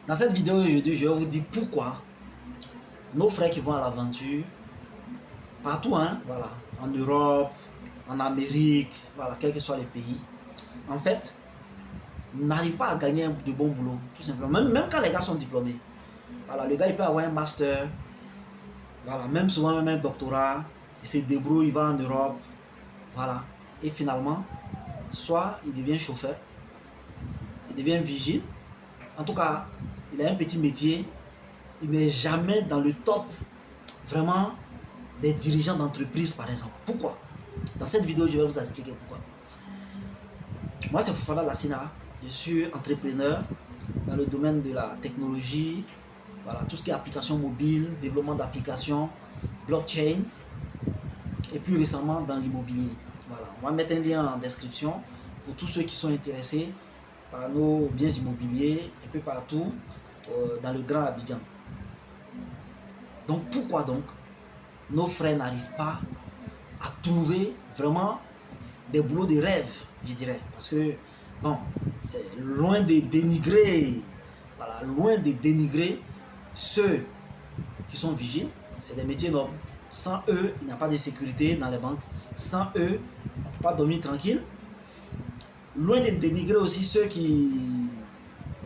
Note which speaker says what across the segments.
Speaker 1: Dans cette vidéo aujourd'hui, je vais vous dire pourquoi nos frères qui vont à l'aventure, partout, hein, voilà, en Europe, en Amérique, voilà, quels que soient les pays, en fait, n'arrivent pas à gagner de bons boulots, tout simplement. Même quand les gars sont diplômés. Voilà, le gars, il peut avoir un master, voilà, même souvent même un doctorat, il se débrouille, il va en Europe, voilà. Et finalement, soit il devient chauffeur, il devient vigile, en tout cas, il a un petit métier, il n'est jamais dans le top, vraiment, des dirigeants d'entreprise, par exemple. Pourquoi? Dans cette vidéo, je vais vous expliquer pourquoi. Moi, c'est Fofana Lassina. Je suis entrepreneur dans le domaine de la technologie, voilà, tout ce qui est application mobile, développement d'applications, blockchain, et plus récemment dans l'immobilier. Voilà, on va mettre un lien en description pour tous ceux qui sont intéressés par nos biens immobiliers un peu partout dans le Grand Abidjan. Donc pourquoi donc nos frères n'arrivent pas à trouver vraiment des boulots de rêve, je dirais. Parce que, bon, c'est loin de dénigrer, voilà, loin de dénigrer ceux qui sont vigiles. C'est des métiers nobles. Sans eux, il n'y a pas de sécurité dans les banques. Sans eux, on ne peut pas dormir tranquille. Loin de dénigrer aussi ceux qui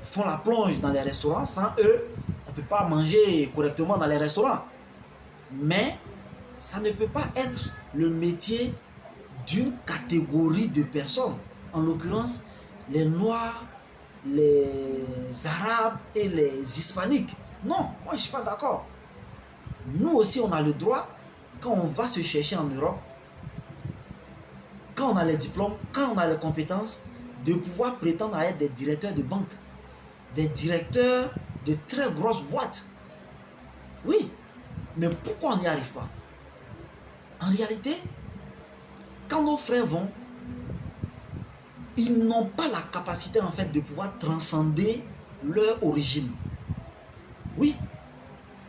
Speaker 1: font la plonge dans les restaurants. Sans eux, on ne peut pas manger correctement dans les restaurants. Mais ça ne peut pas être le métier d'une catégorie de personnes, en l'occurrence les Noirs, les Arabes et les Hispaniques. Non, moi je ne suis pas d'accord. Nous aussi on a le droit, quand on va se chercher en Europe, quand on a les diplômes, quand on a les compétences, de pouvoir prétendre à être des directeurs de banque, des directeurs de très grosses boîtes. Oui, mais pourquoi on n'y arrive pas? En réalité, quand nos frères vont, ils n'ont pas la capacité en fait de pouvoir transcender leur origine. Oui,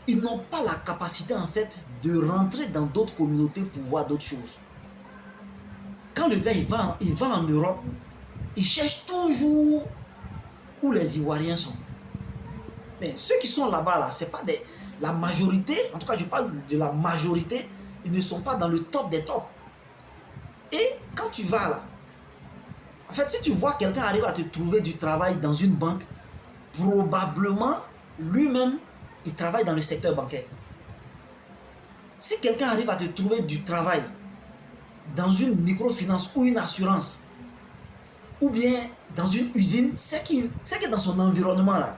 Speaker 1: ils n'ont pas la capacité en fait de rentrer dans d'autres communautés pour voir d'autres choses. Quand le gars il va en Europe, il cherche toujours où les Ivoiriens sont. Mais ceux qui sont là-bas, là, c'est pas des... La majorité, en tout cas je parle de la majorité, ils ne sont pas dans le top des tops. Et quand tu vas là, en fait, si tu vois quelqu'un arriver à te trouver du travail dans une banque, probablement, lui-même, il travaille dans le secteur bancaire. Si quelqu'un arrive à te trouver du travail dans une microfinance ou une assurance, ou bien dans une usine, c'est que dans son environnement là,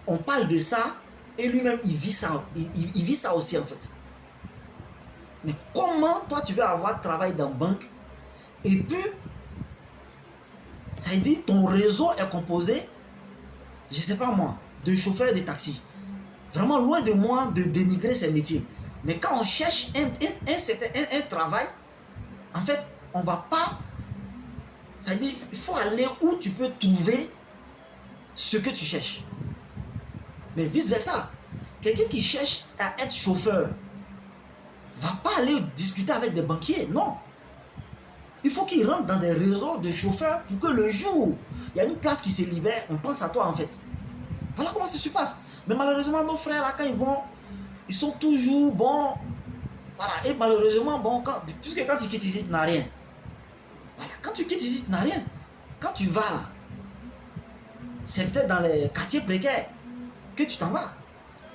Speaker 1: on parle de ça, et lui-même, il vit ça, il vit ça aussi en fait. Mais comment toi tu veux avoir travail dans une banque, et puis ça veut dire ton réseau est composé, je ne sais pas moi, de chauffeurs de taxi. Vraiment loin de moi de dénigrer ces métiers. Mais quand on cherche un travail, en fait, on ne va pas... Ça veut dire il faut aller où tu peux trouver ce que tu cherches. Mais vice versa. Quelqu'un qui cherche à être chauffeur ne va pas aller discuter avec des banquiers, non. Il faut qu'il rentre dans des réseaux de chauffeurs pour que le jour où il y a une place qui se libère, on pense à toi en fait. Voilà comment ça se passe. Mais malheureusement, nos frères là, quand ils vont, ils sont toujours bons. Voilà. Et malheureusement, bon, puisque quand tu quittes ici, tu n'as rien. Voilà. Quand tu quittes ici, tu n'as rien. Quand tu vas là, c'est peut-être dans les quartiers précaires que tu t'en vas.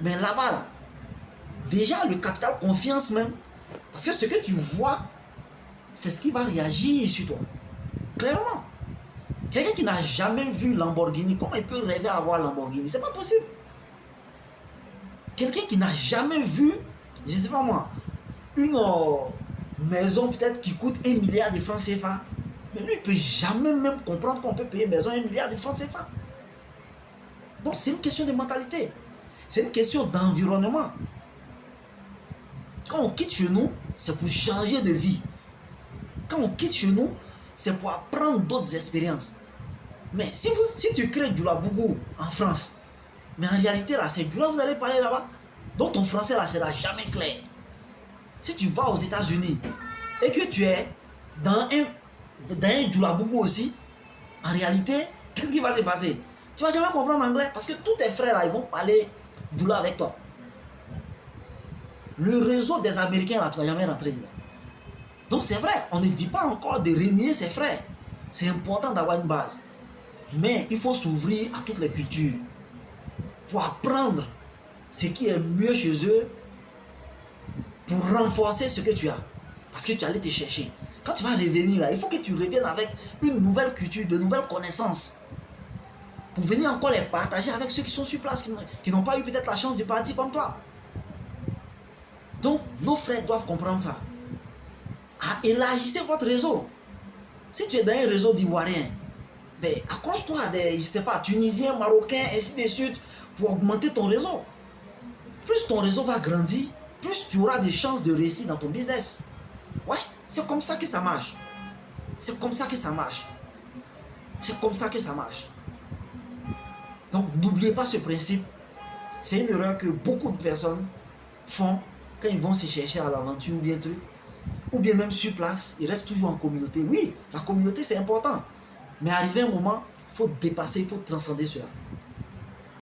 Speaker 1: Mais là-bas, là, déjà le capital confiance même. Parce que ce que tu vois, c'est ce qui va réagir sur toi. Clairement. Quelqu'un qui n'a jamais vu Lamborghini, comment il peut rêver à avoir Lamborghini? C'est pas possible. Quelqu'un qui n'a jamais vu, je ne sais pas moi, une maison peut-être qui coûte 1 milliard de francs CFA, mais lui, il ne peut jamais même comprendre qu'on peut payer une maison 1 milliard de francs CFA. Donc c'est une question de mentalité. C'est une question d'environnement. Quand on quitte chez nous, c'est pour changer de vie. Quand on quitte chez nous, c'est pour apprendre d'autres expériences. Mais si tu crées du Labougou en France, mais en réalité là, c'est du là vous allez parler là-bas, donc ton français là sera jamais clair. Si tu vas aux États-Unis et que tu es dans un Djoulabougou aussi, en réalité, qu'est-ce qui va se passer? Tu ne vas jamais comprendre l'anglais parce que tous tes frères là, ils vont parler du là avec toi. Le réseau des Américains là, tu ne vas jamais rentrer dedans. Donc c'est vrai, on ne dit pas encore de renier ses frères. C'est important d'avoir une base. Mais il faut s'ouvrir à toutes les cultures pour apprendre ce qui est mieux chez eux, pour renforcer ce que tu as. Parce que tu allais te chercher. Quand tu vas revenir là, il faut que tu reviennes avec une nouvelle culture, de nouvelles connaissances. Pour venir encore les partager avec ceux qui sont sur place, qui n'ont pas eu peut-être la chance de partir comme toi. Donc, nos frères doivent comprendre ça. Élargissez votre réseau. Si tu es dans un réseau d'Ivoiriens, ben, accroche-toi à des, je sais pas, Tunisiens, Marocains, ainsi de suite, pour augmenter ton réseau. Plus ton réseau va grandir, plus tu auras des chances de réussir dans ton business. Ouais, c'est comme ça que ça marche. C'est comme ça que ça marche. C'est comme ça que ça marche. Donc, n'oubliez pas ce principe. C'est une erreur que beaucoup de personnes font quand ils vont se chercher à l'aventure ou bien truc. Ou bien même sur place, ils restent toujours en communauté. Oui, la communauté c'est important. Mais arrivé un moment, il faut dépasser, il faut transcender cela.